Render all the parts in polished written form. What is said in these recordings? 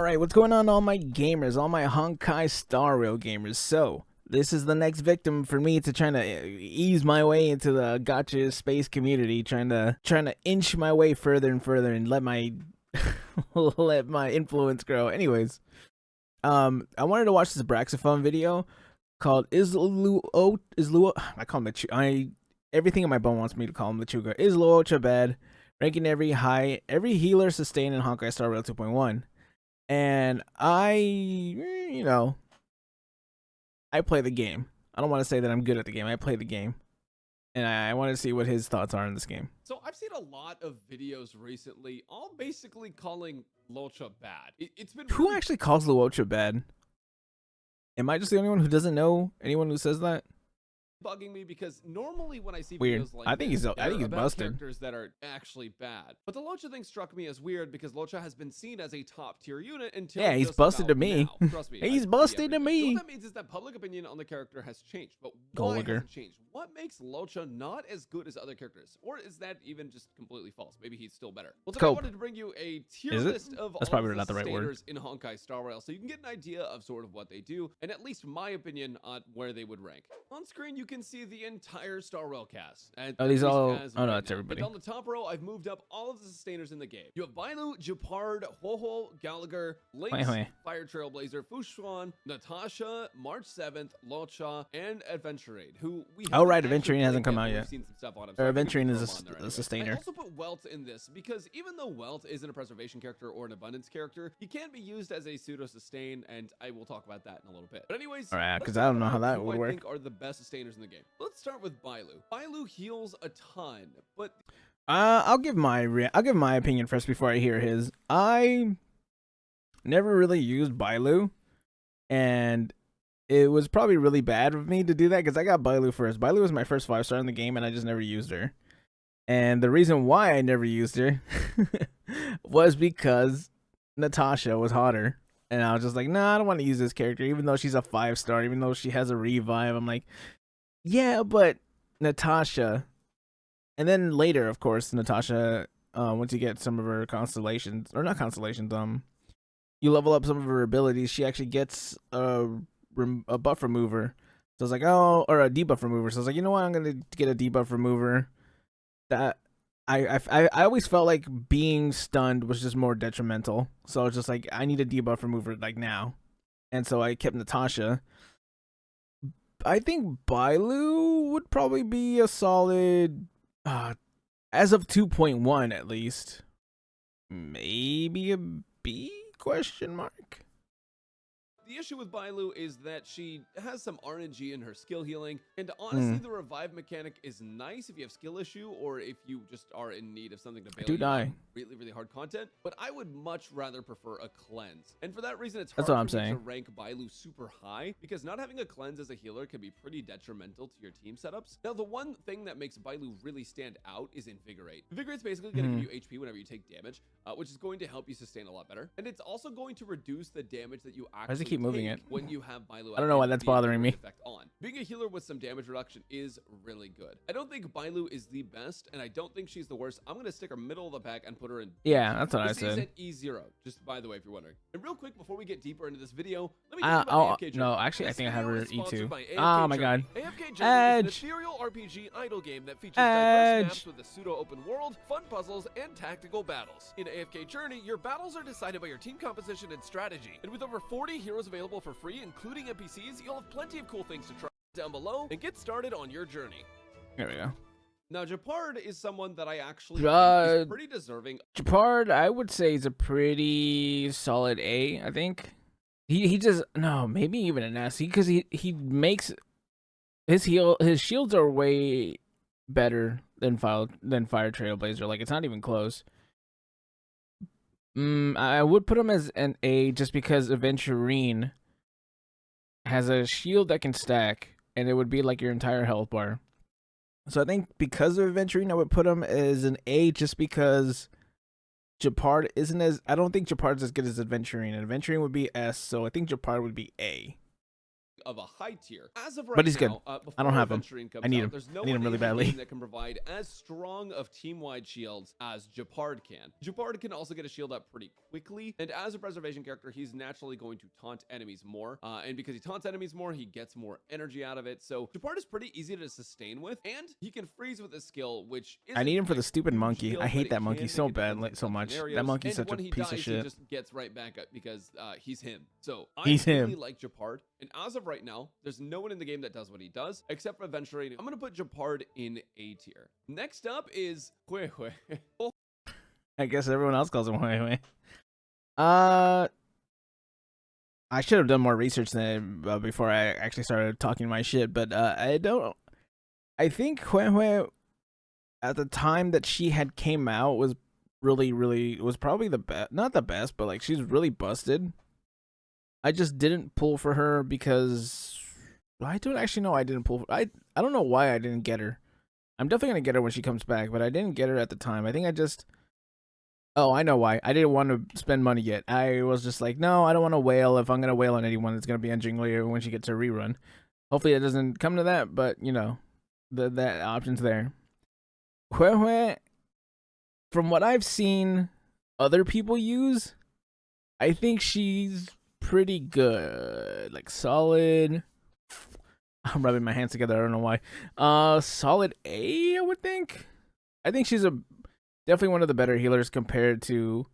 Alright, what's going on, all my gamers, all my Honkai Star Rail gamers? So, this is the next victim for me to trying to ease my way into the gacha space community, trying to inch my way further and further and let my let my influence grow. Anyways, I wanted to watch this Braxophone video called I call him the everything in my bone wants me to call him the Chuga. Is Luocha bad? Ranking every healer sustained in Honkai Star Rail 2.1. And I play the game. I don't want to say that I'm good at the game. I play the game. And I want to see what his thoughts are in this game. So I've seen a lot of videos recently, all basically calling Luocha bad. It's been Who actually calls Luocha bad? Am I just the only one who doesn't know anyone who says that? bugging me because normally when I see Weird. videos like I think this, he's busted. Characters that are actually bad. But the Luocha thing struck me as weird because Luocha has been seen as a top tier unit until he's just busted to about me. now. Trust me, He's busted to So me. what that means is that public opinion on the character has changed. But Goal why ligger. has it changed? What makes Luocha not as good as other characters? Or is that even just completely false? Maybe he's still better. Well, today I wanted to bring you a tier list of That's all probably of not the right word. sustainers in Honkai Star Rail, so you can get an idea of sort of what they do, and at least my opinion on where they would rank. On screen, you can see the entire Star Rail cast. Oh, these all... Oh, no, it's everybody. And on the top row, I've moved up all of the sustainers in the game. You have Bailu, Japard, Ho-Ho, Gallagher, Lynx, Fire Trailblazer, Fushuan, Natasha, March 7th, Luocha, and Adventurade, who we Oh, right, Adventurade hasn't come out yet. Seen some stuff on him, Or so Adventurade is a sustainer. I also put Welt in this because even though Welt isn't a preservation character or an abundance character, he can be used as a pseudo-sustain, and I will talk about that in a little bit. But anyways, alright, because I don't know how that would work. I think are the best sustainers in the game. Let's start with Bailu. Bailu heals a ton, but I'll give my opinion first before I hear his. I never really used Bailu, and it was probably really bad of me to do that because I got Bailu first. Bailu was my first 5-star in the game, and I just never used her. And the reason why I never used her was because Natasha was hotter. And I was just like, nah, I don't want to use this character, even though she's a 5-star, even though she has a revive. I'm like, yeah, but Natasha. And then later, of course, Natasha, once you get some of her constellations, or not constellations, you level up some of her abilities, she actually gets a buff remover. So I was like, oh, or a debuff remover. So I was like, you know what, I'm going to get a debuff remover. That I always felt like being stunned was just more detrimental. So I was just like, I need a debuff remover like now. And so I kept Natasha. I think Bailu would probably be a solid, as of 2.1 at least, maybe a B question mark. The issue with Bailu is that she has some RNG in her skill healing, and honestly, the revive mechanic is nice if you have skill issue or if you just are in need of something to bail you out really, really hard content. But I would much rather prefer a cleanse, and for that reason, it's hard for me to rank Bailu super high because not having a cleanse as a healer can be pretty detrimental to your team setups. Now, the one thing that makes Bailu really stand out is Invigorate. Invigorate's basically going to give you HP whenever you take damage, which is going to help you sustain a lot better, and it's also going to reduce the damage that you actually keep moving it when you have Bailu. I don't know why that's bothering me. On. Being a healer with some damage reduction is really good. I don't think Bailu is the best, and I don't think she's the worst. I'm going to stick her middle of the pack and put her in. Yeah, that's what I said. This is at E0, just by the way, if you're wondering. And real quick, before we get deeper into this video, let me talk about AFK Journey. No, actually, I think I have her E2. Oh my god. AFK Journey is an ethereal RPG idle game that features diverse maps with a pseudo-open world, fun puzzles, and tactical battles. In AFK Journey, your battles are decided by your team composition and strategy. And with over 40 heroes available for free, including NPCs, you'll have plenty of cool things to try down below and get started on your journey. There we go. Now, Japard is someone that I actually think is pretty deserving. Japard, I would say, is a pretty solid A, I think. He just, no, maybe even an S, because he makes his shields are way better than Fire Trailblazer. Like, it's not even close. I would put him as an A just because Aventurine has a shield that can stack, and it would be like your entire health bar. So I think because of Aventurine, I would put him as an A just because Japard isn't as... I don't think Japard's as good as Aventurine, and Aventurine would be S, so I think Japard would be A. of a high tier. As of right But he's now, good. I don't have him. Aventurine comes I need out, him. there's no I need him one really in the badly. game that can provide as strong of team-wide shields as Japard can. Japard can also get a shield up pretty quickly, and as a preservation character, he's naturally going to taunt enemies more, and because he taunts enemies more, he gets more energy out of it. So Japard is pretty easy to sustain with, and he can freeze with his skill, which I need him for a the stupid huge monkey. deal, I but hate it that can monkey make so a difference bad, in so some much. scenarios. That monkey's And such a when he piece of dies, shit. he just gets right back up because he's him. So I He's really him. like Japard, and as of right now, there's no one in the game that does what he does, except for Aventurine. I'm gonna put Japard in A tier. Next up is Hue Hue. I guess everyone else calls him Hue Hue. I should have done more research than before I actually started talking my shit, but I don't. I think Hue Hue, at the time that she had came out, was was probably the best. Not the best, but like she's really busted. I just didn't pull for her because I don't actually know. I didn't pull. I don't know why I didn't get her. I'm definitely gonna get her when she comes back, but I didn't get her at the time. I think I just. Oh, I know why. I didn't want to spend money yet. I was just like, no, I don't want to wail. If I'm going to wail on anyone, it's going to be on Jinglier when she gets her rerun. Hopefully it doesn't come to that, but, you know, that option's there. Hue Hue, from what I've seen other people use, I think she's pretty good. Like, solid. I'm rubbing my hands together. I don't know why. Solid A, I would think. I think she's definitely one of the better healers compared to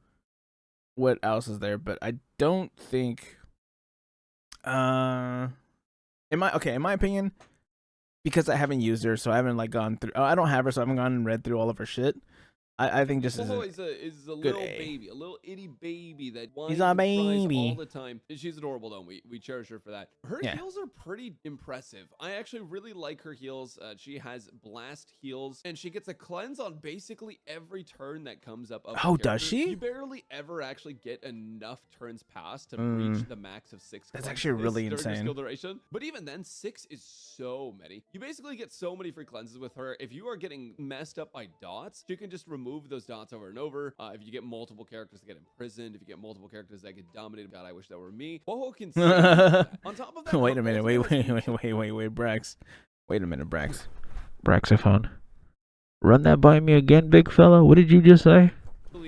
what else is there, but I don't think in my opinion, because I haven't used her, so I haven't like gone through I don't have her, so I haven't gone and read through all of her shit. I think just is a little baby, a little itty baby that whines a and cries baby all the time. She's adorable though. We cherish her for that. Her heals are pretty impressive. I actually really like her heals. She has blast heals, and she gets a cleanse on basically every turn that comes up. Oh, does she? You barely ever actually get enough turns past to reach the max of 6. That's actually really during insane. Your skill duration. But even then, 6 is so many. You basically get so many free cleanses with her. If you are getting messed up by dots, you can just remove those dots over and over. If you get multiple characters that get imprisoned, if you get multiple characters that get dominated, God, I wish that were me. Ho-Ho can see that. On top of that, wait a minute, wait, Brax. Wait a minute, Brax. Braxophone. Run that by me again, big fella. What did you just say?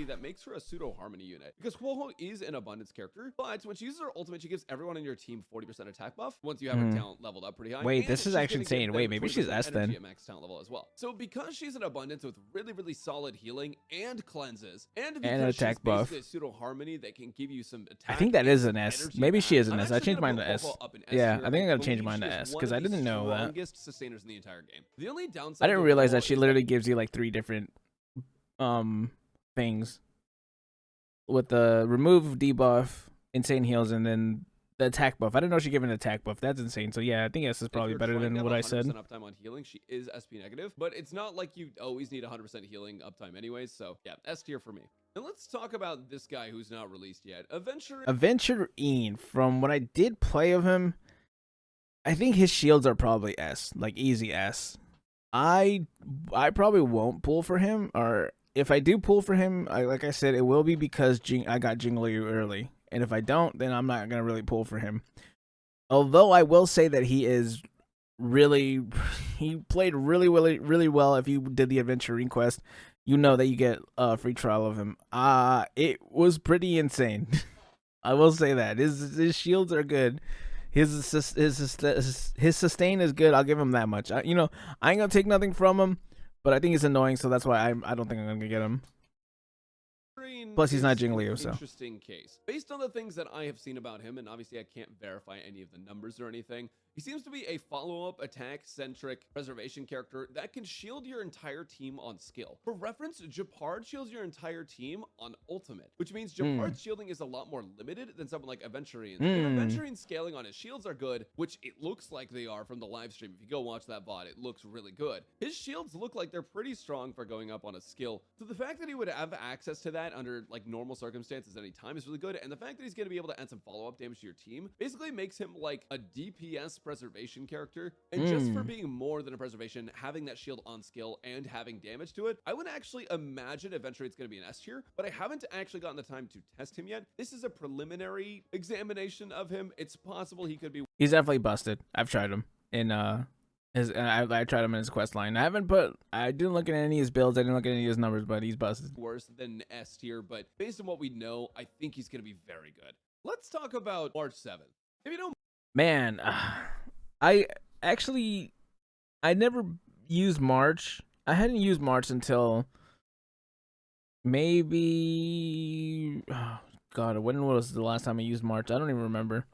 That makes her a pseudo harmony unit because Ho-Ho is an abundance character, but when she uses her ultimate, she gives everyone in your team 40% attack buff once you have her talent leveled up pretty high. Wait, this is actually insane. Wait, maybe she's S then. At max talent level as well. So because she's an abundance with really solid healing and cleanses, and because attack she's buff, a pseudo harmony that can give you some attack. I think that is an S. Maybe she is an S. I changed mine to S. Yeah, I think I gotta change mine to S because I didn't know that. Strongest sustainers in the entire game. The only downside I didn't realize that she literally gives you like 3 different things. With the remove debuff, insane heals, and then the attack buff. I didn't know she gave an attack buff. That's insane. So yeah, I think S is probably better than what I said. Uptime on healing, she is SP negative, but it's not like you always need 100% healing uptime anyways. So yeah, S tier for me. And let's talk about this guy who's not released yet. Aventurine. From what I did play of him, I think his shields are probably S, like easy S. I probably won't pull for him, or if I do pull for him, like I said, it will be because I got Jingly early. And if I don't, then I'm not going to really pull for him. Although I will say that he played really well. If you did the Aventurine quest, you know that you get a free trial of him. It was pretty insane. I will say that. His shields are good. His sustain is good. I'll give him that much. I ain't going to take nothing from him. But I think he's annoying, so that's why I don't think I'm gonna get him. Plus, he's not Jingliu, so. Interesting case. Based on the things that I have seen about him, and obviously I can't verify any of the numbers or anything, he seems to be a follow-up attack-centric preservation character that can shield your entire team on skill. For reference, Japard shields your entire team on ultimate, which means Japard's shielding is a lot more limited than someone like Aventurine. If Aventurine's scaling on his shields are good, which it looks like they are from the live stream. If you go watch that VOD, it looks really good. His shields look like they're pretty strong for going up on a skill. So the fact that he would have access to that under like normal circumstances anytime is really good. And the fact that he's going to be able to add some follow-up damage to your team basically makes him like a DPS preservation character. And just for being more than a preservation, having that shield on skill and having damage to it, I would actually imagine eventually it's going to be an S tier, but I haven't actually gotten the time to test him yet. This is a preliminary examination of him. It's possible he could be. He's definitely busted. I've tried him in I tried him in his quest line. I didn't look at any of his builds. I didn't look at any of his numbers, but he's busted. Worse than S tier, but based on what we know, I think he's going to be very good. Let's talk about March 7th. If you don't, man, I never used March. I hadn't used March until maybe, oh God, when was the last time I used March? I don't even remember.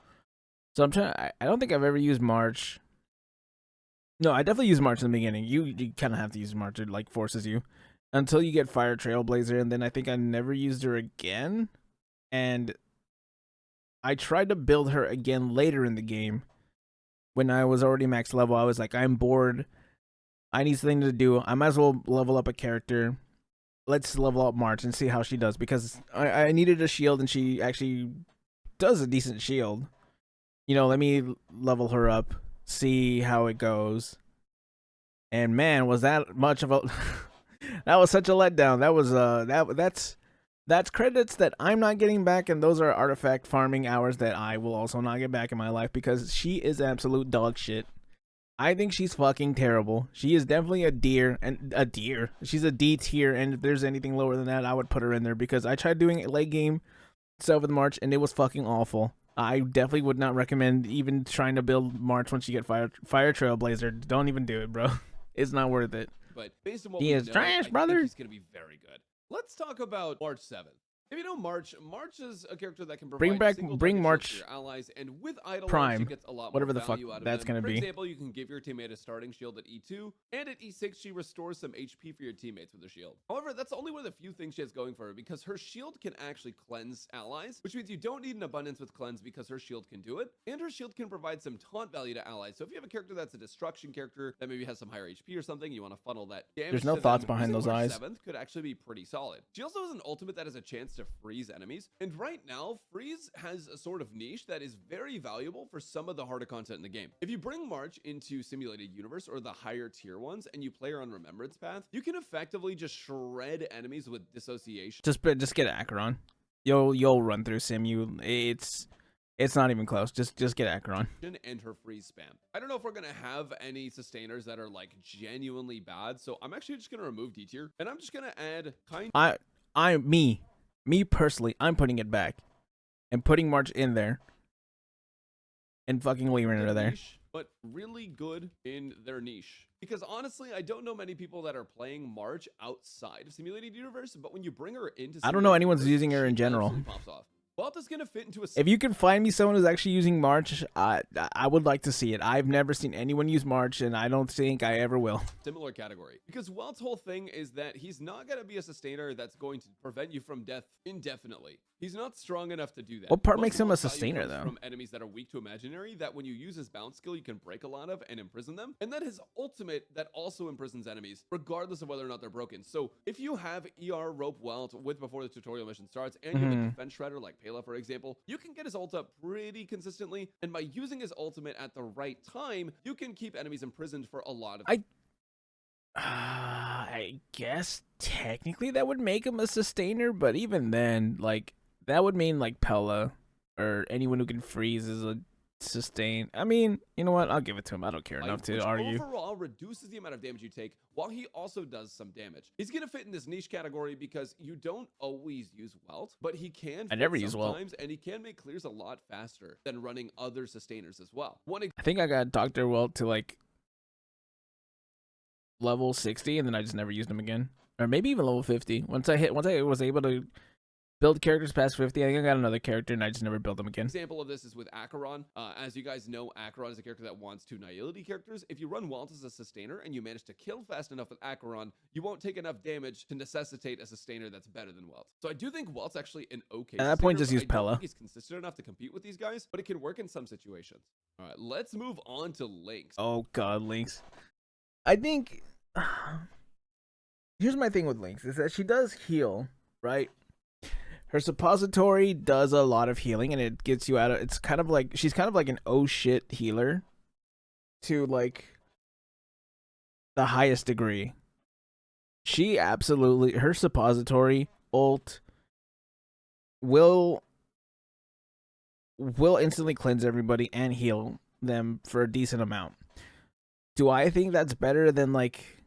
So I don't think I've ever used March. No, I definitely used March in the beginning. You kind of have to use March. It like forces you until you get Fire Trailblazer, and then I think I never used her again. And I tried to build her again later in the game when I was already max level. I was like, I'm bored. I need something to do. I might as well level up a character. Let's level up March and see how she does, because I needed a shield, and she actually does a decent shield. You know, let me level her up, see how it goes. And man, was that much of a that was such a letdown. That was that's credits that I'm not getting back, and those are artifact farming hours that I will also not get back in my life, because she is absolute dog shit. I think she's fucking terrible. She is definitely a deer. She's a D tier, and if there's anything lower than that, I would put her in there, because I tried doing it late game stuff with March, and it was fucking awful. I definitely would not recommend even trying to build March once you get Fire Trailblazer. Don't even do it, bro. It's not worth it. But based on what he we is know, trash, I brother. think he's going to be very good. Let's talk about March 7th. If you know March is a character that can provide bring March to your allies, and with idle Prime, she gets a lot whatever more the fuck value out of that's them. gonna For be. example, you can give your teammate a starting shield at E2, and at E6 she restores some HP for your teammates with a shield. However, that's only one of the few things she has going for her, because her shield can actually cleanse allies, which means you don't need an abundance with cleanse because her shield can do it, and her shield can provide some taunt value to allies. So if you have a character that's a destruction character that maybe has some higher HP or something, you want to funnel that damage. There's no to thoughts them, behind those March eyes. 7th could actually be pretty solid. She also has an ultimate that has a chance to freeze enemies. And right now, Freeze has a sort of niche that is very valuable for some of the harder content in the game. If you bring March into Simulated Universe or the higher tier ones, and you play her on Remembrance Path, you can effectively just shred enemies with dissociation. Just get Acheron. You'll run through Simu. It's not even close. Just get Acheron. And her freeze spam. I don't know if we're gonna have any sustainers that are like genuinely bad, so I'm actually just gonna remove D tier, and I'm just gonna add Me personally, I'm putting it back and putting March in there and fucking leaving her there. Niche, but really good in their niche. Because honestly, I don't know many people that are playing March outside of Simulated Universe, but when you bring her into I don't know anyone's Universe, using her in general. Pops off. Walt is going to fit into a... If you can find me someone who's actually using March, I would like to see it. I've never seen anyone use March, and I don't think I ever will. Similar category. Because Walt's whole thing is that he's not going to be a sustainer that's going to prevent you from death indefinitely. He's not strong enough to do that. What part Most makes of him a Walt's value sustainer, comes though? From enemies that are weak to imaginary, that when you use his bounce skill, you can break a lot of and imprison them. And then his ultimate that also imprisons enemies, regardless of whether or not they're broken. So if you have ER Rope Welt with before the tutorial mission starts, and you have a defense shredder like Pela, for example, you can get his ult up pretty consistently. And by using his ultimate at the right time, you can keep enemies imprisoned for a lot of I guess technically that would make him a sustainer, but even then, like, that would mean like Pela or anyone who can freeze is a sustain. I mean, you know what? I'll give it to him. I don't care enough to argue. Overall reduces the amount of damage you take, while he also does some damage. He's gonna fit in this niche category because you don't always use Welt, but he can. I never use Welt, and he can make clears a lot faster than running other sustainers as well. I think I got Dr. Welt to like level 60, and then I just never used him again, or maybe even level 50. Once I was able to build characters past 50, I think I got another character, and I just never built them again. Example of this is with Acheron. As you guys know, Acheron is a character that wants two Nihility characters. If you run Walt as a sustainer and you manage to kill fast enough with Acheron, you won't take enough damage to necessitate a sustainer that's better than Walt. So I do think Walt's actually an okay. At that point, just use Pela. He's consistent enough to compete with these guys, but it can work in some situations. All right, let's move on to Lynx. Oh god, Lynx. I think here's my thing with Lynx is that she does heal, right? Her suppository does a lot of healing, and it gets you out of. It's kind of like she's kind of like an oh shit healer, to like the highest degree. She absolutely, her suppository ult will instantly cleanse everybody and heal them for a decent amount. Do I think that's better than like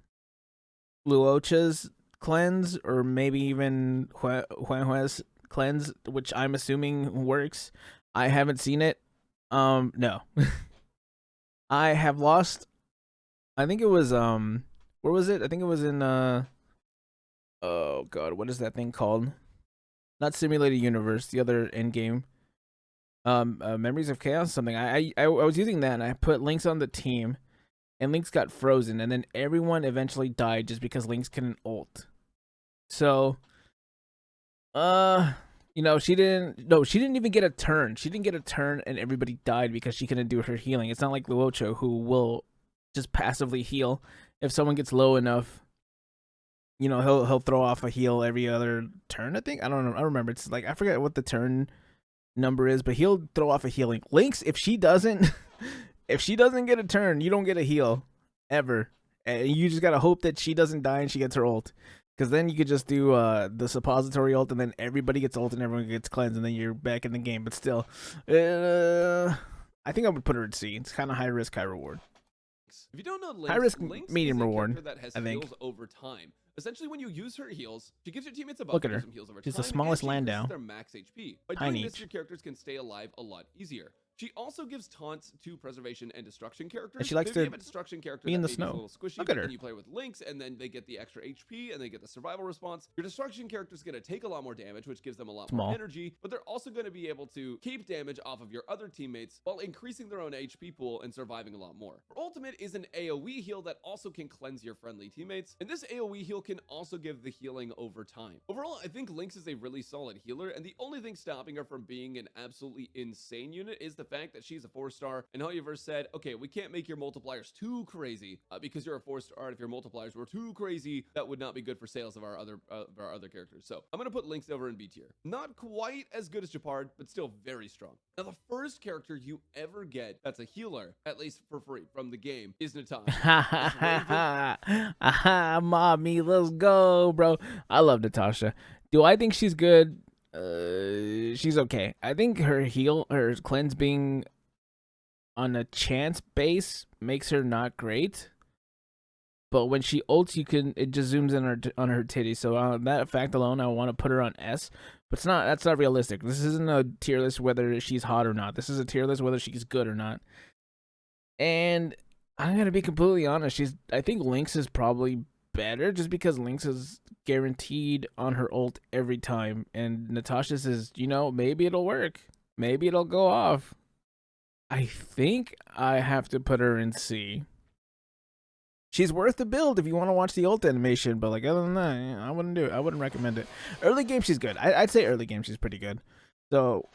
Luocha's cleanse, or maybe even Huehue's cleanse, which I'm assuming works? I haven't seen it. No. I have lost, I think it was where was it? I think it was in oh god, what is that thing called? Not Simulated Universe, the other end game. Memories of Chaos, something. I was using that, and I put Lynx on the team, and Lynx got frozen, and then everyone eventually died just because Lynx couldn't ult. So, you know, she didn't even get a turn. She didn't get a turn, and everybody died because she couldn't do her healing. It's not like Luocha, who will just passively heal if someone gets low enough. You know, he'll throw off a heal every other turn. I think, I don't know. I remember. It's like, I forget what the turn number is, but he'll throw off a healing. Lynx, if she doesn't get a turn, you don't get a heal ever, and you just gotta hope that she doesn't die and she gets her ult, because then you could just do the suppository ult, and then everybody gets ult and everyone gets cleansed, and then you're back in the game. But still, I think I would put her at C. It's kind of high risk, high reward. If you don't know, high risk, Lynx medium is a reward. That has I think heals over time. Essentially, when you use her heals, she gives your teammates a buff. Look at her. Some heals over She's time, the smallest and she Landau. their max HP. By Tiny. doing this, your characters can stay alive a lot easier. She also gives taunts to preservation and destruction characters. And she likes to have a destruction character be in the that snow. a little squishy, Look at her. And you play with Lynx, and then they get the extra HP, and they get the survival response. Your destruction character is going to take a lot more damage, which gives them a lot more energy, but they're also going to be able to keep damage off of your other teammates while increasing their own HP pool and surviving a lot more. Her ultimate is an AoE heal that also can cleanse your friendly teammates, and this AoE heal can also give the healing over time. Overall, I think Lynx is a really solid healer, and the only thing stopping her from being an absolutely insane unit is the fact that she's a 4-star, and However said, okay, we can't make your multipliers too crazy because you're a 4-star, and if your multipliers were too crazy, that would not be good for sales of our other characters. So I'm gonna put Lynx over in B tier. Not quite as good as Japard, but still very strong. Now, the first character you ever get that's a healer, at least for free from the game, is Natasha. Mommy, let's go, bro. I love Natasha. Do I think she's good? She's okay. I think her cleanse being on a chance base makes her not great. But when she ults, it just zooms in on her titty. So on that fact alone, I want to put her on S. But that's not realistic. This isn't a tier list whether she's hot or not. This is a tier list whether she's good or not. And I'm gonna be completely honest. I think Lynx is probably better just because Lynx is guaranteed on her ult every time, and Natasha's is, maybe it'll work, maybe it'll go off. I think I have to put her in C. She's worth the build if you want to watch the ult animation, but like other than that, I wouldn't do it. I wouldn't recommend it. Early game, she's good. I'd say early game she's pretty good. So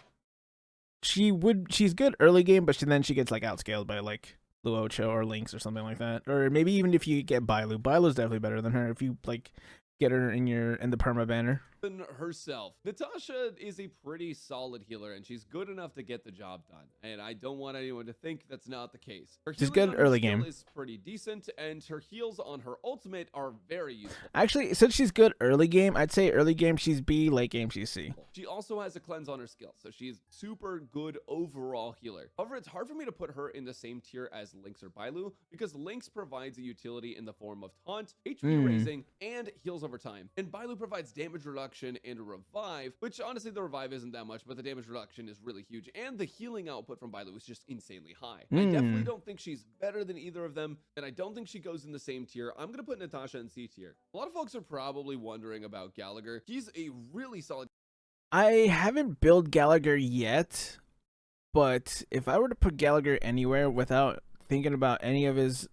she's good early game, but then she gets like outscaled by like Luocha or Lynx or something like that. Or maybe even if you get Bailu. Bailu's definitely better than her if you like get her in the perma banner. Herself. Natasha is a pretty solid healer, and she's good enough to get the job done. And I don't want anyone to think that's not the case. She's good early game. Is pretty decent, and her heals on her ultimate are very useful. Actually, since she's good early game, I'd say early game she's B, late game she's C. She also has a cleanse on her skill, so she's super good overall healer. However, it's hard for me to put her in the same tier as Lynx or Bailu because Lynx provides a utility in the form of taunt, HP raising, and heals over time. And Bailu provides damage reduction and a revive, which honestly the revive isn't that much, but the damage reduction is really huge, and the healing output from Bailu is just insanely high. I definitely don't think she's better than either of them, and I don't think she goes in the same tier. I'm gonna put Natasha in C tier. A lot of folks are probably wondering about Gallagher. He's a really solid. I haven't built Gallagher yet, but if I were to put Gallagher anywhere without thinking about any of his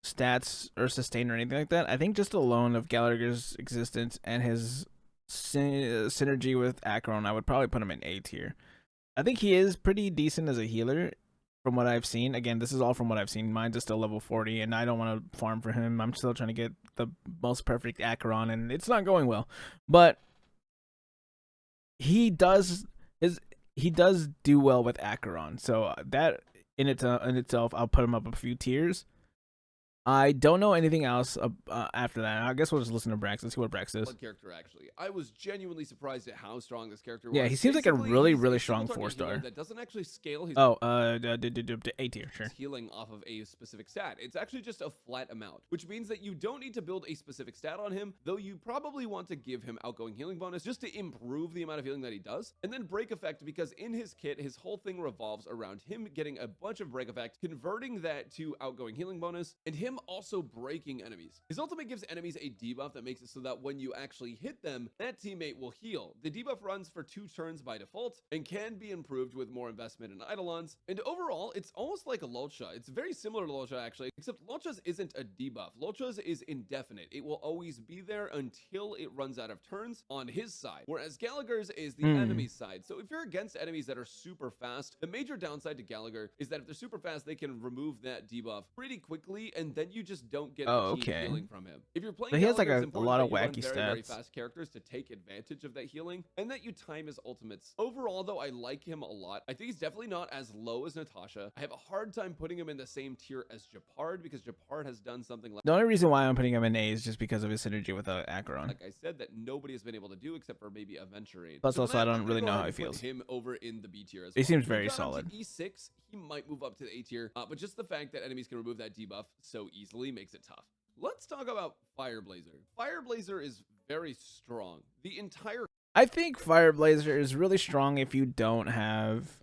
stats or sustain or anything like that, I think just alone of Gallagher's existence and his synergy with Acheron, I would probably put him in A tier. I think he is pretty decent as a healer from what I've seen. Again, this is all from what I've seen. Mine's is still level 40, and I don't want to farm for him. I'm still trying to get the most perfect Acheron, and it's not going well. But he does he does do well with Acheron. So that in itself, I'll put him up a few tiers. I don't know anything else after that. I guess we'll just listen to Brax and see what Brax is. Character, actually, I was genuinely surprised at how strong this character was. Yeah, he seems like a really, really he's strong 4-star. that doesn't actually scale his A tier, sure. healing off of a specific stat. It's actually just a flat amount, which means that you don't need to build a specific stat on him, though you probably want to give him outgoing healing bonus just to improve the amount of healing that he does, and then break effect, because in his kit, his whole thing revolves around him getting a bunch of break effect, converting that to outgoing healing bonus, and him also breaking enemies. His ultimate gives enemies a debuff that makes it so that when you actually hit them, that teammate will heal. The debuff runs for 2 turns by default and can be improved with more investment in Eidolons, and overall, it's almost like a Lulcha. It's very similar to Lulcha, actually, except Lulcha's isn't a debuff. Lulcha's is indefinite. It will always be there until it runs out of turns on his side, whereas Gallagher's is the enemy's side. So if you're against enemies that are super fast, the major downside to Gallagher is that if they're super fast, they can remove that debuff pretty quickly, and then you just don't get healing from him. If you're playing, he has like a lot of wacky stats. Very fast characters to take advantage of that healing, and that you time his ultimates. Overall, though, I like him a lot. I think he's definitely not as low as Natasha. I have a hard time putting him in the same tier as Japard, because Japard has done something like... The only reason why I'm putting him in A is just because of his synergy with Acheron. Like I said, that nobody has been able to do except for maybe Aventurine. Plus, also, I don't really know how he feels. Him over in the B tier as well. He seems very solid. E6, he might move up to the A tier, but just the fact that enemies can remove that debuff so easily makes it tough. Let's talk about Fireblazer. Fireblazer is very strong. I think Fireblazer is really strong if you don't have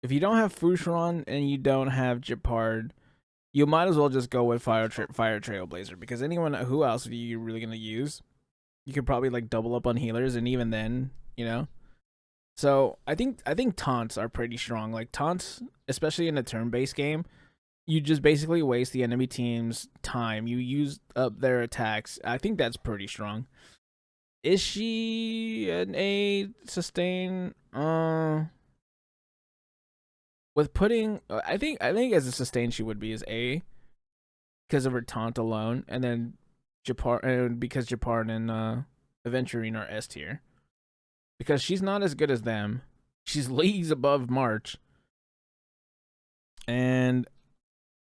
Fusharon and you don't have Japard. You might as well just go with Fire Trailblazer, because anyone who else are you really gonna use? You could probably like double up on healers, and even then, you know. So I think taunts are pretty strong. Like taunts, especially in a turn-based game, you just basically waste the enemy team's time. You use up their attacks. I think that's pretty strong. Is she an A sustain? With putting, I think as a sustain she would be as A, because of her taunt alone, and then Japard, and because Japard and Aventurine are S tier, because she's not as good as them. She's leagues above March, and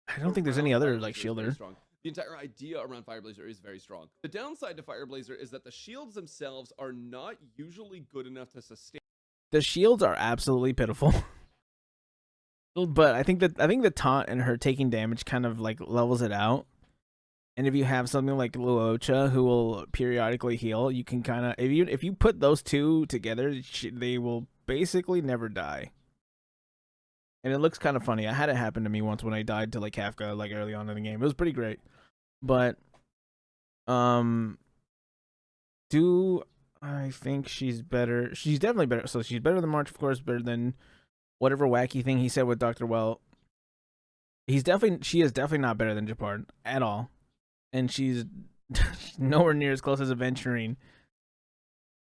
I don't think there's any other like shielder. The entire idea around Fireblazer is very strong. The downside to Fireblazer is that the shields themselves are not usually good enough to sustain. The shields are absolutely pitiful. But I think the taunt and her taking damage kind of like levels it out. And if you have something like Luocha who will periodically heal, you can kind of, if you put those two together, they will basically never die. And it looks kind of funny. I had it happen to me once when I died to like Kafka like early on in the game. It was pretty great. But do I think she's better? She's definitely better. So she's better than March, of course, better than whatever wacky thing he said with Dr. Well. She is definitely not better than Japard at all. And she's nowhere near as close as Aventurine.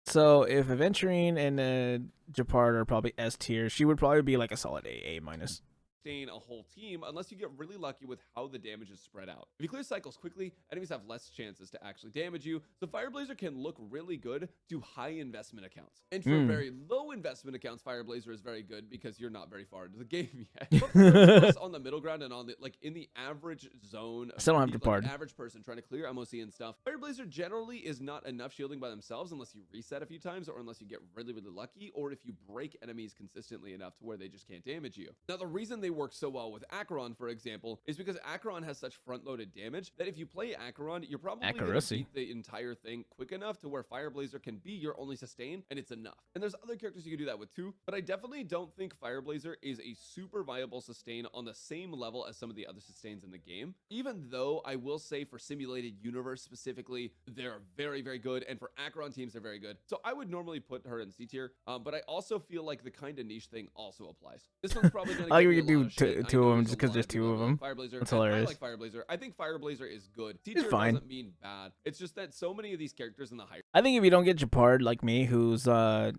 So if Aventurine and Japard are probably S tier, she would probably be like a solid A minus. A whole team unless you get really lucky with how the damage is spread out. If you clear cycles quickly, enemies have less chances to actually damage you, so Fireblazer can look really good to high investment accounts. And for very low investment accounts, Fireblazer is very good because you're not very far into the game yet. But on the middle ground and on the in the average zone, I still don't have Japard. Like average person trying to clear MOC and stuff, Fireblazer generally is not enough shielding by themselves unless you reset a few times, or unless you get really, really lucky, or if you break enemies consistently enough to where they just can't damage you. Now, the reason they work so well with Acheron, for example, is because Acheron has such front-loaded damage that if you play Acheron, you're probably going to beat the entire thing quick enough to where Fireblazer can be your only sustain, and it's enough. And there's other characters you can do that with too, but I definitely don't think Fireblazer is a super viable sustain on the same level as some of the other sustains in the game, even though I will say for Simulated Universe specifically, they're very, very good, and for Acheron teams, they're very good. So I would normally put her in C tier, but I also feel like the kind of niche thing also applies. This one's probably going to get two of them just because there's two of them. Fireblazer. That's hilarious. I like Fireblazer. I think Fireblazer is good. C-tier doesn't mean bad. It's just that so many of these characters in the higher. I think if you don't get Japard like me, who's a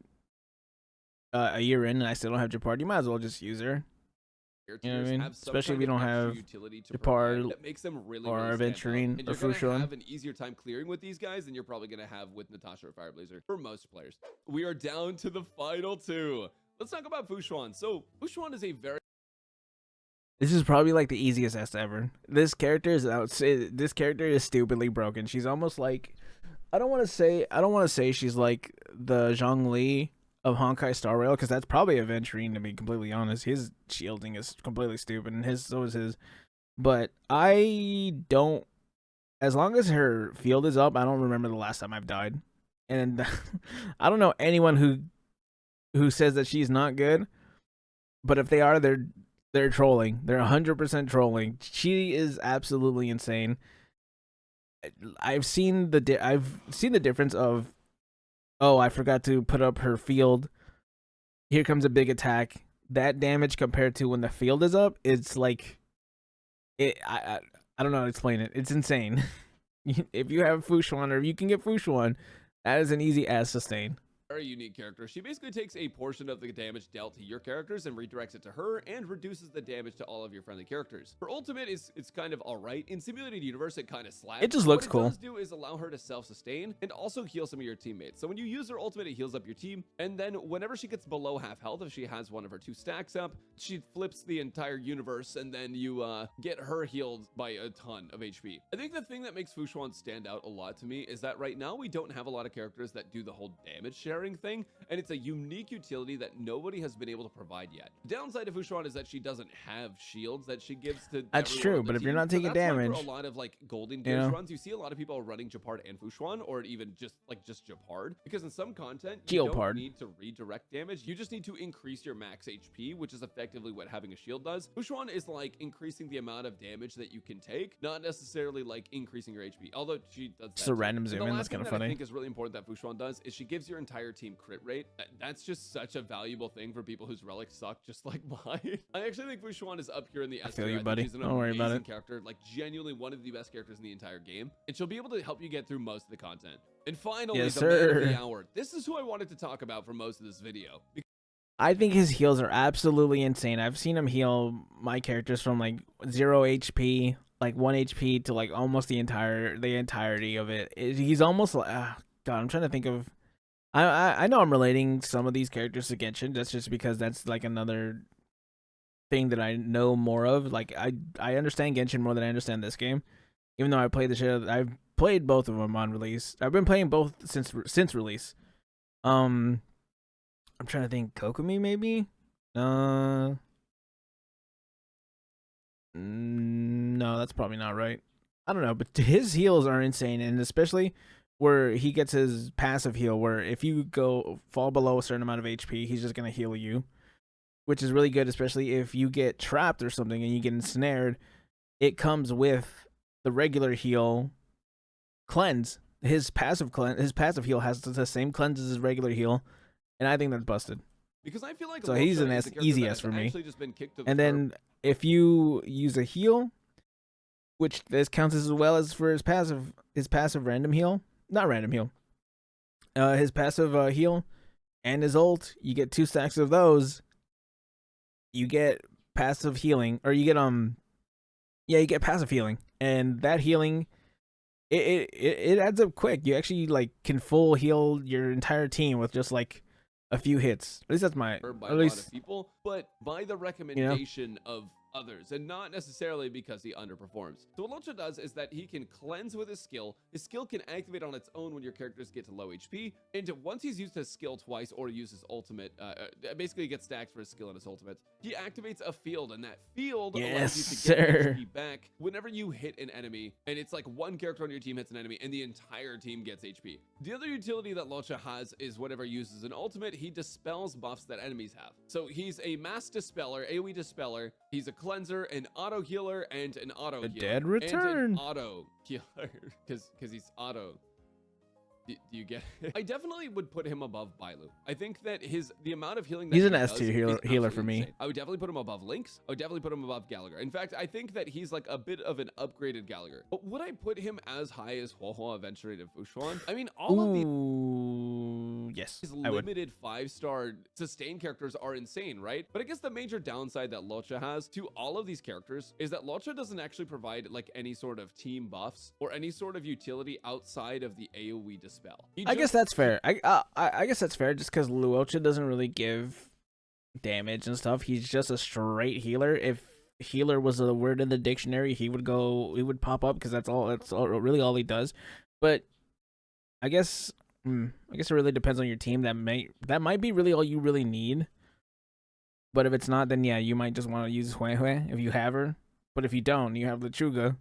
year in and I still don't have Japard, you might as well just use her. You know what I mean? have some Especially if kind you of don't extra have utility to Japar provide that makes them really, or really stand out. Aventurine And or you're gonna Fushuan. have an easier time clearing with these guys than you're probably gonna have with Natasha or Fireblazer for most players. We are down to the final two. Let's talk about Fushuan. So Fushuan is a very This is probably like the easiest S ever. This character is this character is stupidly broken. She's almost like I don't want to say she's like the Zhongli of Honkai Star Rail, because that's probably Aventurine, to be completely honest. His shielding is completely stupid, and so is his. But I don't. As long as her field is up, I don't remember the last time I've died, and I don't know anyone who says that she's not good. But if they are, they're trolling. They're 100% trolling. She is absolutely insane. I've seen the difference of, oh, I forgot to put up her field. Here comes a big attack. That damage compared to when the field is up, it's like it. I don't know how to explain it. It's insane. If you have Fushuan, or if you can get Fushuan, that is an easy ass sustain. Very unique character. She basically takes a portion of the damage dealt to your characters and redirects it to her, and reduces the damage to all of your friendly characters. Her ultimate is kind of alright. In Simulated Universe, it kind of slaps. It just looks cool. What it does do is allow her to self-sustain and also heal some of your teammates. So when you use her ultimate, it heals up your team, and then whenever she gets below half health, if she has one of her 2 stacks up, she flips the entire universe, and then you get her healed by a ton of HP. I think the thing that makes Fushuan stand out a lot to me is that right now we don't have a lot of characters that do the whole damage sharing thing, and it's a unique utility that nobody has been able to provide yet. The downside of Fushuan is that she doesn't have shields that she gives to That's true, but if you're not taking damage, for a lot of like golden gears runs, you see a lot of people running Japard and Fushuan, or even just Japard, because in some content you don't need to redirect damage, you just need to increase your max HP, which is effectively what having a shield does. Fushuan is like increasing the amount of damage that you can take, not necessarily like increasing your HP, although she does that. Just a random zoom in. That's kind of funny. I think is really important that Fushuan does is she gives your entire team crit rate. That's just such a valuable thing for people whose relics suck, just like mine. I actually think Fushuan is up here in the S tier. I feel you, buddy. She's an Don't worry about it. Character, like genuinely one of the best characters in the entire game, and she'll be able to help you get through most of the content. And finally, yes, the man of the hour. This is who I wanted to talk about for most of this video. I think his heals are absolutely insane. I've seen him heal my characters from like 0 HP, like 1 HP, to like almost the entirety of it. He's almost like, God, I'm trying to think of. I know I'm relating some of these characters to Genshin. That's just because that's like another thing that I know more of. Like I understand Genshin more than I understand this game, even though I played the shit. I've played both of them on release. I've been playing both since release. I'm trying to think. Kokomi maybe. No, that's probably not right. I don't know, but his heals are insane, and especially where he gets his passive heal, where if you fall below a certain amount of HP, he's just gonna heal you, which is really good, especially if you get trapped or something and you get ensnared. It comes with the regular heal cleanse. His passive heal has the same cleanse as his regular heal, and I think that's busted. Because I feel like so he's an easy S for me. And then if you use a heal, which this counts as well as for his passive random heal. Not random heal. His passive heal and his ult, you get 2 stacks of those. You get passive healing, or you get passive healing, and that healing, it adds up quick. You actually like can full heal your entire team with just like a few hits. At least that's my. By a lot of people, but by the recommendation of others, and not necessarily because he underperforms. So what Lucha does is that he can cleanse with his skill. His skill can activate on its own when your characters get to low HP, and once he's used his skill twice or uses ultimate, basically gets stacks for his skill and his ultimate, he activates a field, and that field allows you to get HP back whenever you hit an enemy, and it's like one character on your team hits an enemy, and the entire team gets HP. The other utility that Lucha has is whenever he uses an ultimate, he dispels buffs that enemies have. So he's a mass dispeller, AoE dispeller, he's a cleanser, an auto healer, and an auto healer. Dead return. And an auto healer, because he's auto. Do you get it? I definitely would put him above Bailu. I think that the amount of healing that he's an S tier healer for me. Insane. I would definitely put him above Lynx. I would definitely put him above Gallagher. In fact, I think that he's like a bit of an upgraded Gallagher. But would I put him as high as Huohuo Aventurine of Fushuan? I mean, all of the yes, These I would. limited 5-star sustain characters are insane, right? But I guess the major downside that Lucha has to all of these characters is that Lucha doesn't actually provide like any sort of team buffs or any sort of utility outside of the AoE dispel. I guess that's fair. I guess that's fair, just because Lucha doesn't really give damage and stuff. He's just a straight healer. If healer was a word in the dictionary, he would pop up, because that's really all he does. But I guess it really depends on your team. That might be really all you really need. But if it's not, then yeah, you might just want to use Huehue if you have her. But if you don't, you have Lechuga.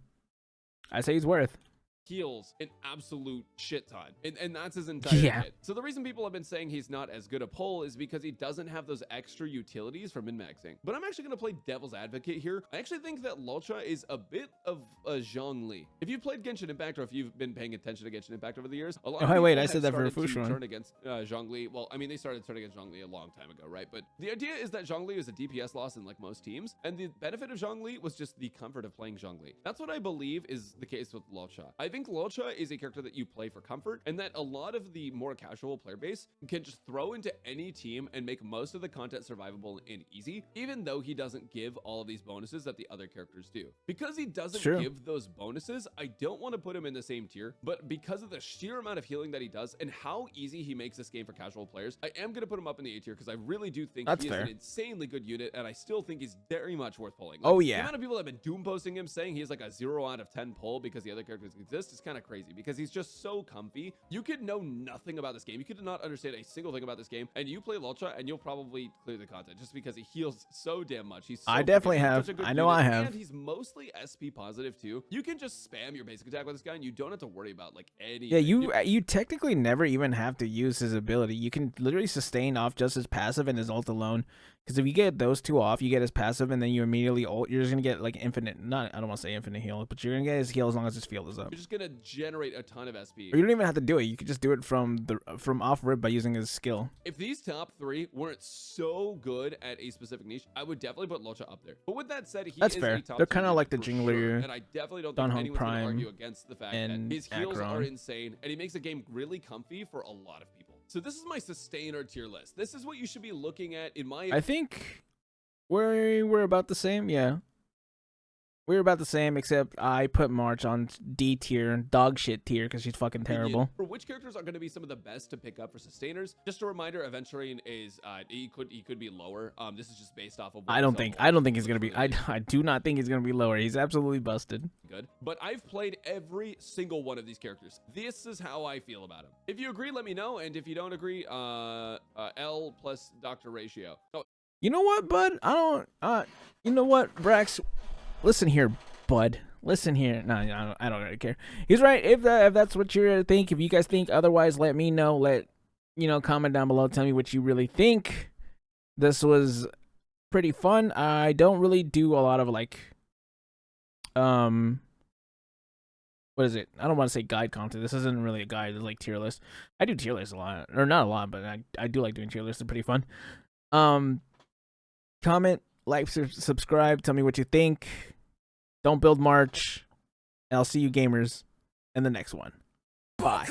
I say he's worth. Heals an absolute shit ton, and that's his entire kit. So the reason people have been saying he's not as good a pull is because he doesn't have those extra utilities for min-maxing. But I'm actually going to play devil's advocate here. I actually think that Lucha is a bit of a Zhongli. If you've played Genshin Impact, or if you've been paying attention to Genshin Impact over the years, a lot of people I said that for Fushuan. turn against Zhongli. Well, I mean, they started turning against Zhongli a long time ago, right? But the idea is that Zhongli is a DPS loss in like most teams, and the benefit of Zhongli was just the comfort of playing Zhongli. That's what I believe is the case with Lucha. I think Lucha is a character that you play for comfort, and that a lot of the more casual player base can just throw into any team and make most of the content survivable and easy, even though he doesn't give all of these bonuses that the other characters do. Because he doesn't give those bonuses, I don't want to put him in the same tier, but because of the sheer amount of healing that he does and how easy he makes this game for casual players, I am going to put him up in the A tier, because I really do think he is an insanely good unit, and I still think he's very much worth pulling. Like, the amount of people that have been doom posting him, saying he's like a 0 out of 10 pull because the other characters exist, is kind of crazy, because he's just so comfy. You could know nothing about this game, you could not understand a single thing about this game, and you play Lucha and you'll probably clear the content just because he heals so damn much. He's so I definitely have. I know I have. And he's mostly SP positive too. You can just spam your basic attack with this guy, and you don't have to worry about like any. Yeah, you technically never even have to use his ability. You can literally sustain off just his passive and his ult alone. Because if you get those two off, you get his passive, and then you immediately ult. You're just gonna get like infinite. I don't want to say infinite heal, but you're gonna get his heal as long as his field is up. You're just gonna generate a ton of SP. Or you don't even have to do it. You could just do it from off rip by using his skill. If these top 3 weren't so good at a specific niche, I would definitely put Lucha up there. But with that said, That's fair. A top They're kind of like the Jingler, Jingler, and I definitely don't think anyone's going to argue against the fact that his heals are insane, and he makes the game really comfy for a lot of people. So this is my sustainer tier list. This is what you should be looking at in my. I think we're about the same. Yeah. We're about the same, except I put March on D tier, dog shit tier, because she's fucking terrible. For which characters are going to be some of the best to pick up for sustainers? Just a reminder, Aventurian is he could be lower. This is just based off of. I don't think he's gonna be. I do not think he's gonna be lower. He's absolutely busted. Good, but I've played every single one of these characters. This is how I feel about him. If you agree, let me know, and if you don't agree, L plus Dr. ratio. Oh. You know what, bud? I don't. You know what, Brax? Listen here, bud. Listen here. No, I don't really care. He's right. If that's what you think, if you guys think otherwise, let me know. Comment down below. Tell me what you really think. This was pretty fun. I don't really do a lot of like, what is it? I don't want to say guide content. This isn't really a guide. It's like tier list. I do tier lists a lot, or not a lot, but I do like doing tier lists. They're pretty fun. Comment, like, subscribe. Tell me what you think. Don't build March. And I'll see you gamers in the next one. Bye.